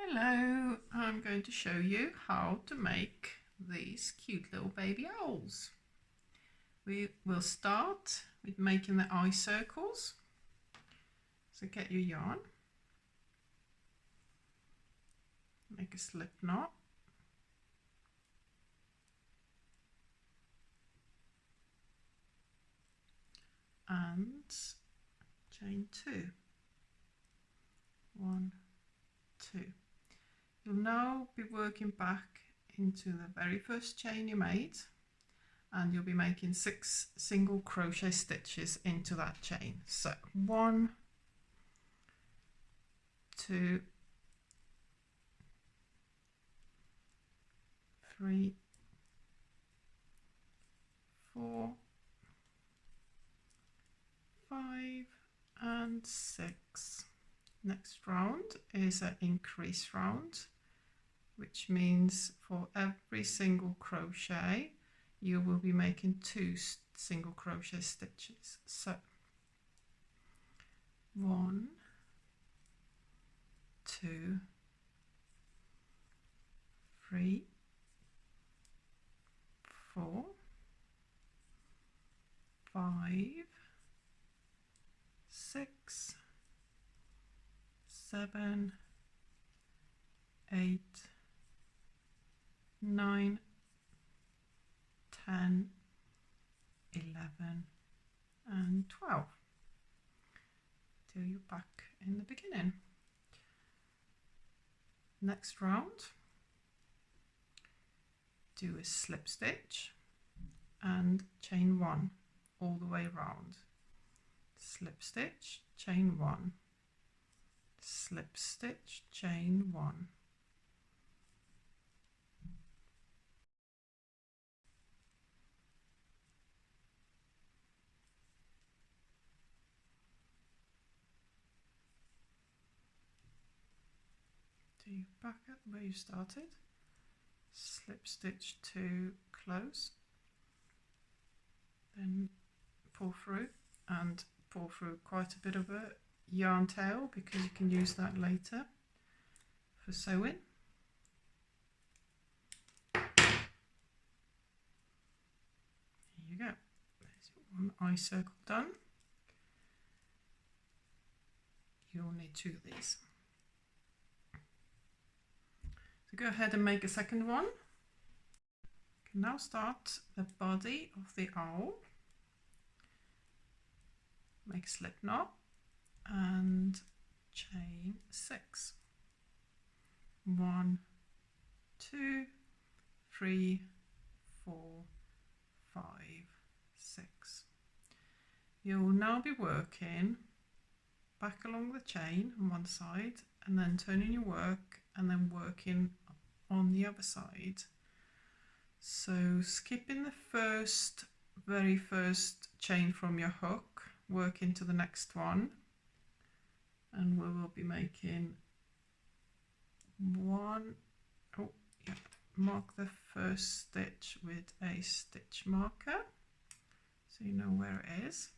Hello, I'm going to show you how to make these cute little baby owls. We will start with making the eye circles. So get your yarn, make a slip knot, and chain 2. 1, 2. You'll now be working back into the very first chain you made, and you'll be making 6 single crochet stitches into that chain. So 1, 2, 3, 4, 5 and 6. Next round is an increase round, which means for every single crochet you will be making 2 single crochet stitches. So 1, 2, 3, 4, 5, 6, 7, 8, 9, 10, 11 and 12 till you're back in the beginning. Next round, do a slip stitch and chain 1 all the way round. Slip stitch, chain 1, slip stitch, chain 1. So you're back at where you started, slip stitch to close, then pull through, and pull through quite a bit of a yarn tail because you can use that later for sewing. There you go, there's one eye circle done. You'll need 2 of these. So go ahead and make a second one. You can now start the body of the owl. Make a slip knot and chain 6. 1, 2, 3, 4, 5, 6. You'll now be working back along the chain on one side and then turning your work and then working on the other side. So skipping the very first chain from your hook, work into the next one, and we will be making mark the first stitch with a stitch marker so you know where it is,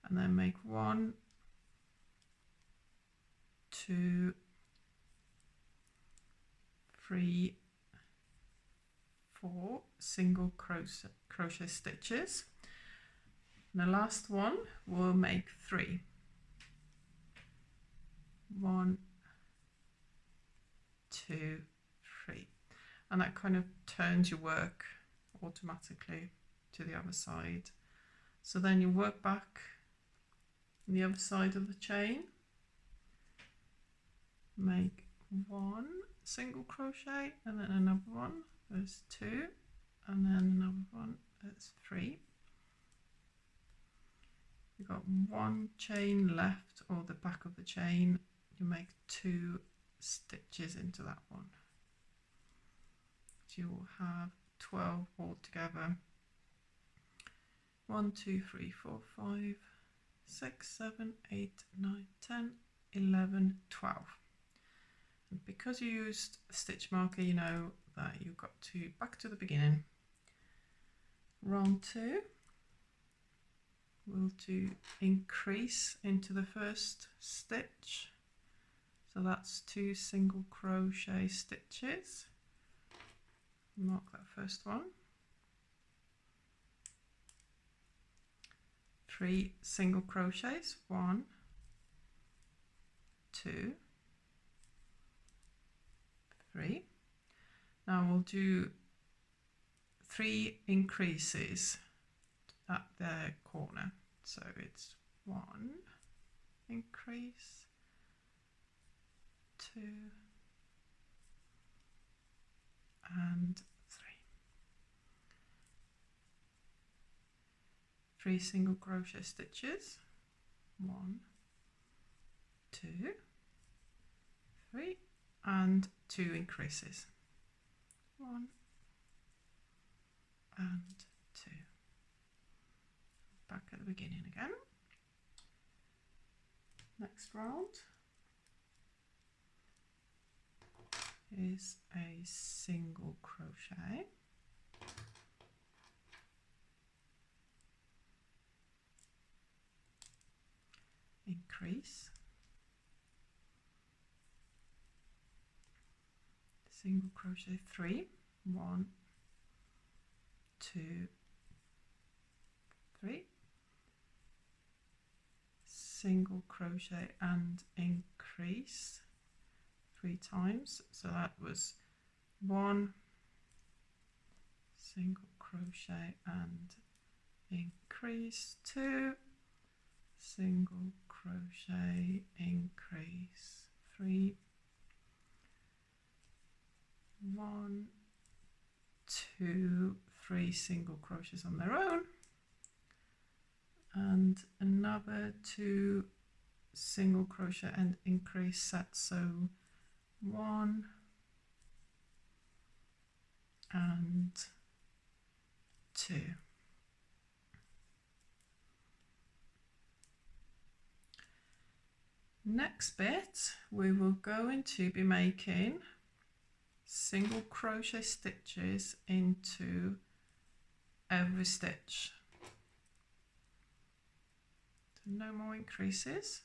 and then make 1, 2, 3, 4 single crochet stitches. And the last one will make 3. 1, 2, 3, and that kind of turns your work automatically to the other side. So then you work back on the other side of the chain, make 1 single crochet and then another one, there's 2, and then another one, that's 3. You've got 1 chain left, or the back of the chain, you make 2 stitches into that one. So you'll have 12 altogether. 1, 2, 3, 4, 5, 6, 7, 8, 9, 10, 11, 12. And because you used a stitch marker, you know that you've got to back to the beginning. Round 2. We'll do increase into the first stitch. So that's 2 single crochet stitches. Mark that first one. 3 single crochets, 1, 2, 3. Now we'll do 3 increases at the corner. So it's 1 increase, 2 and 3. 3 single crochet stitches, 1, 2, 3 and 2 increases, 1 and 2. Back at the beginning again. Next round is a single crochet, increase, single crochet 3, 1, 2, 3, single crochet and increase 3 times. So that was 1 single crochet and increase, 2 single crochet increase, 3, 1, 2, 3 single crochets on their own, and another 2 single crochet and increase sets. So 1 and 2. Next bit, we will going to be making single crochet stitches into every stitch. So no more increases,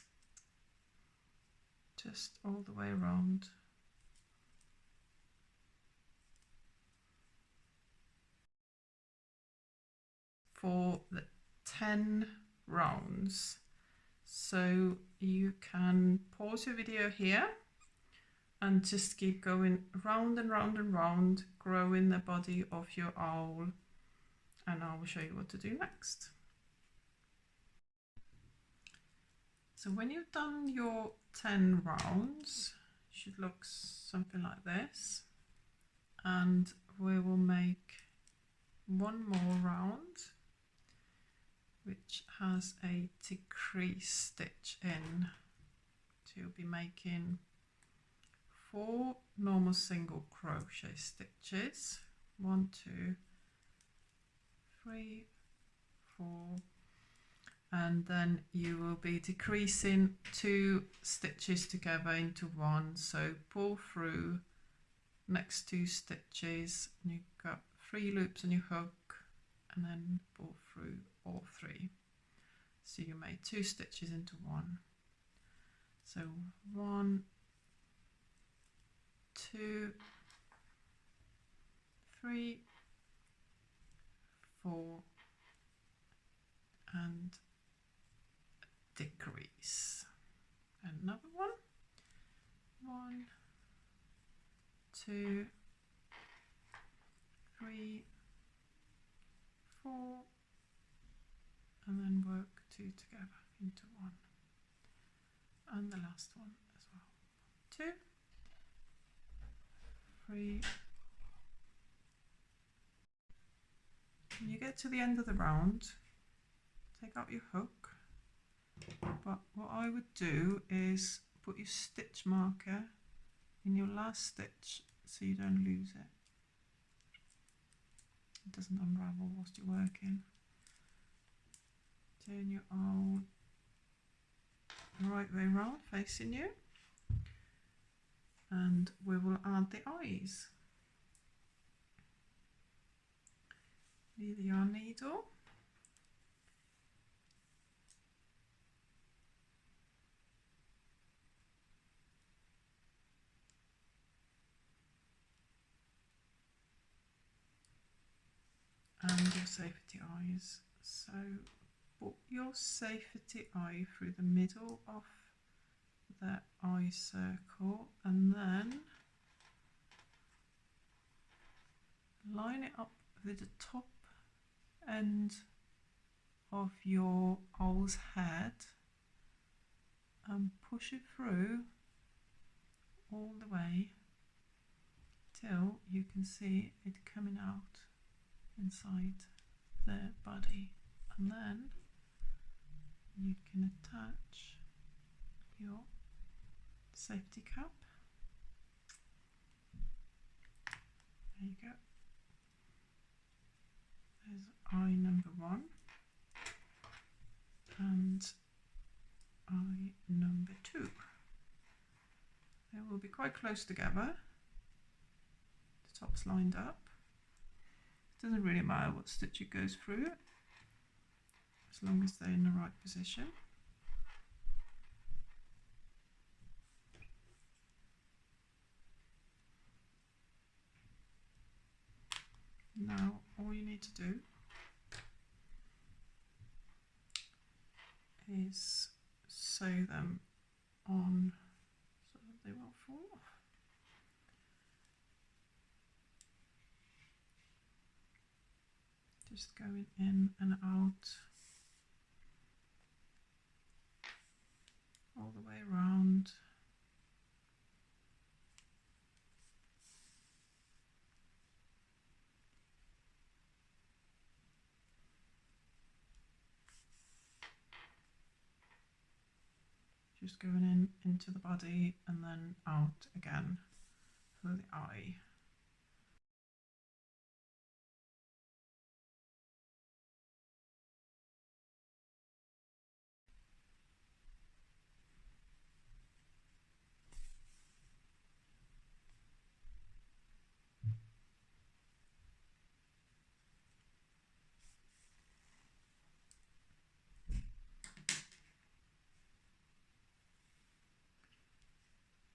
just all the way around. For the 10 rounds. So you can pause your video here and just keep going round and round and round, growing the body of your owl, and I will show you what to do next. So when you've done your 10 rounds, it should look something like this, and we will make one more round which has a decrease stitch in. So you'll be making 4 normal single crochet stitches, 1, 2, 3, 4, and then you will be decreasing 2 stitches together into 1. So pull through next 2 stitches, and you've got 3 loops on your hook, and then pull through all 3. So you made 2 stitches into 1. So 1, 2, 3, 4, and decrease. Another one. 1, 2, 3, 4, and then work 2 together into 1, and the last one as well. 2, 3. When you get to the end of the round, take out your hook, but what I would do is put your stitch marker in your last stitch so you don't lose it. It doesn't unravel whilst you're working. Turn your owl the right way round, facing you, and we will add the eyes. Leave the yarn needle, safety eyes. So put your safety eye through the middle of the eye circle and then line it up with the top end of your owl's head and push it through all the way till you can see it coming out inside the body, and then you can attach your safety cap. There you go. There's eye number 1 and eye number 2. They will be quite close together. The top's lined up. It doesn't really matter what stitch it goes through, as long as they're in the right position. Now all you need to do is sew them on so that they won't fall off. Just going in and out all the way around. Just going in into the body and then out again for the eye.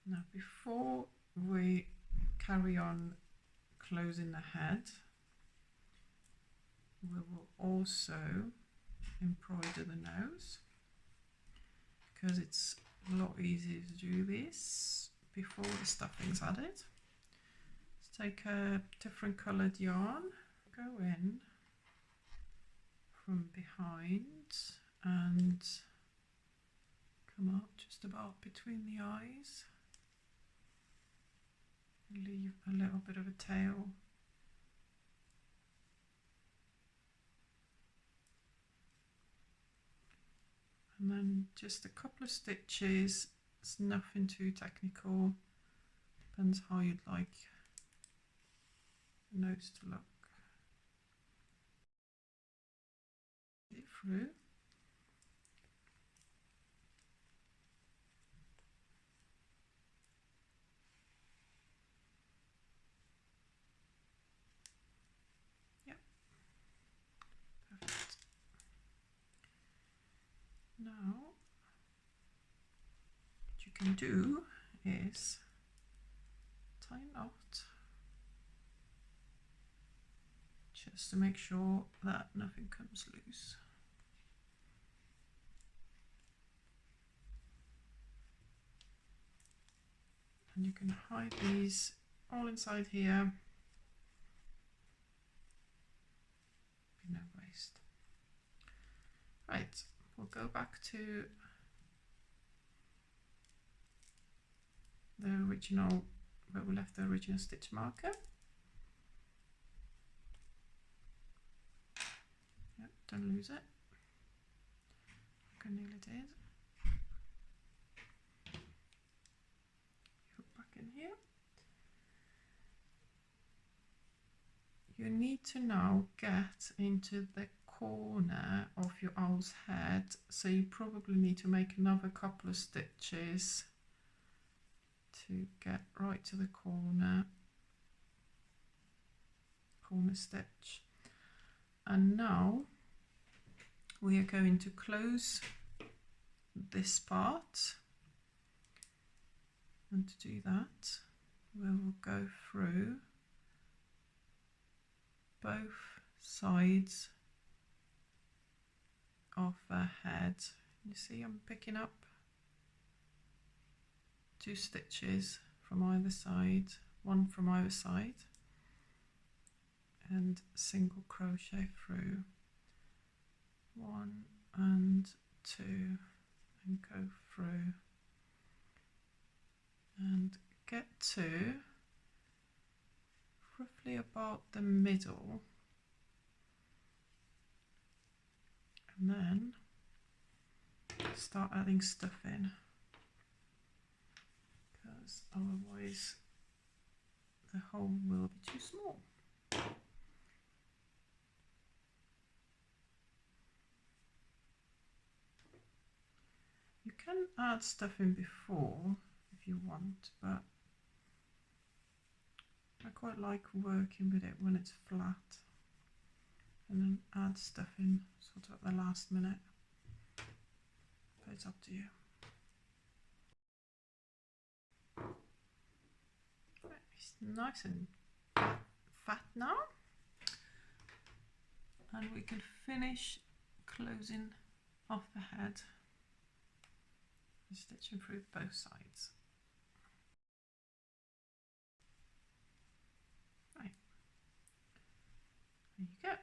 Now before we carry on closing the head, we will also embroider the nose, because it's a lot easier to do this before the stuffing's added. Let's take a different coloured yarn, go in from behind and come out just about between the eyes. Leave a little bit of a tail. And then just a couple of stitches. It's nothing too technical. Depends how you'd like the nose to look. It through. Perfect. Now, what you can do is tie a knot just to make sure that nothing comes loose. And you can hide these all inside here. Be no waste. Right, we'll go back to the original, where we left the original stitch marker. Yep, don't lose it. I nearly did. Hook back in here. You need to now get into the corner of your owl's head, so you probably need to make another couple of stitches to get right to the corner stitch. And now we are going to close this part, and to do that we will go through both sides of the head. You see I'm picking up 2 stitches from either side, 1 from either side, and single crochet through 1 and 2 and go through and get to roughly about the middle, and then start adding stuff in, because otherwise the hole will be too small. You can add stuff in before if you want, but I quite like working with it when it's flat and then add stuff in sort of at the last minute, but it's up to you. It's nice and fat now, and we can finish closing off the head and stitching through both sides. Right, there you go.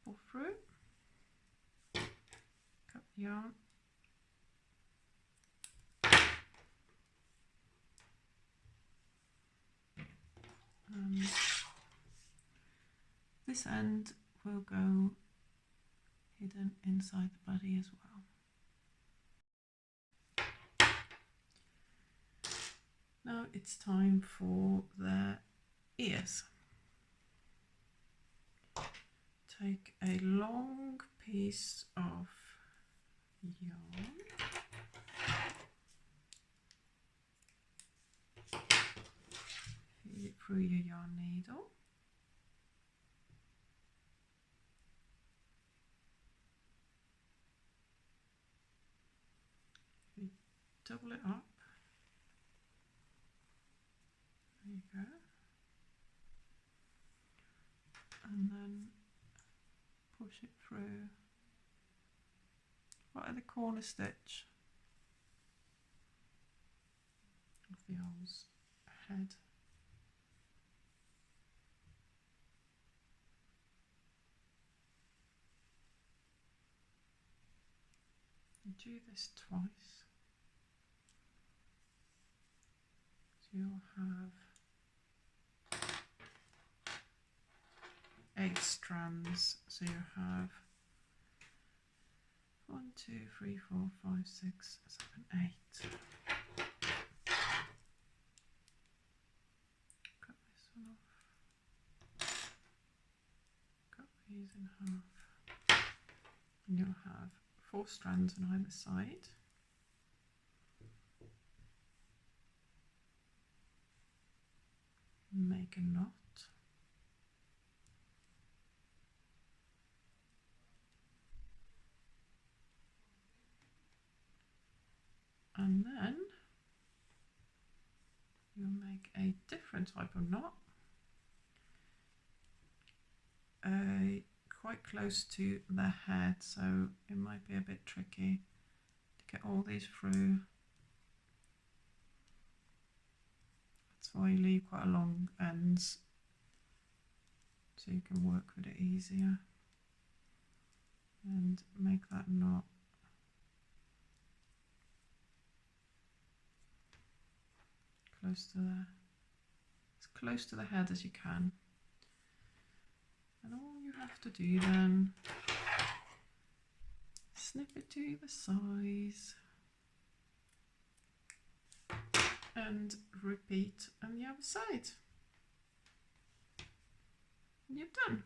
Pull through, cut the yarn, and this end will go hidden inside the body as well. Now it's time for the ears. Take a long piece of yarn, feed it through your yarn needle, you double it up, there you go, and then push it through right at the corner stitch of the owl's head. You do this twice, so you'll have 8 strands, so you have 1, 2, 3, 4, 5, 6, 7, 8. Cut this one off, cut these in half, and you'll have 4 strands on either side. Make a knot. And then you'll make a different type of knot, quite close to the head, so it might be a bit tricky to get all these through. That's why you leave quite a long ends, so you can work with it easier and make that knot. Close to the, as close to the head as you can. And all you have to do then, snip it to the size and repeat on the other side. And you're done.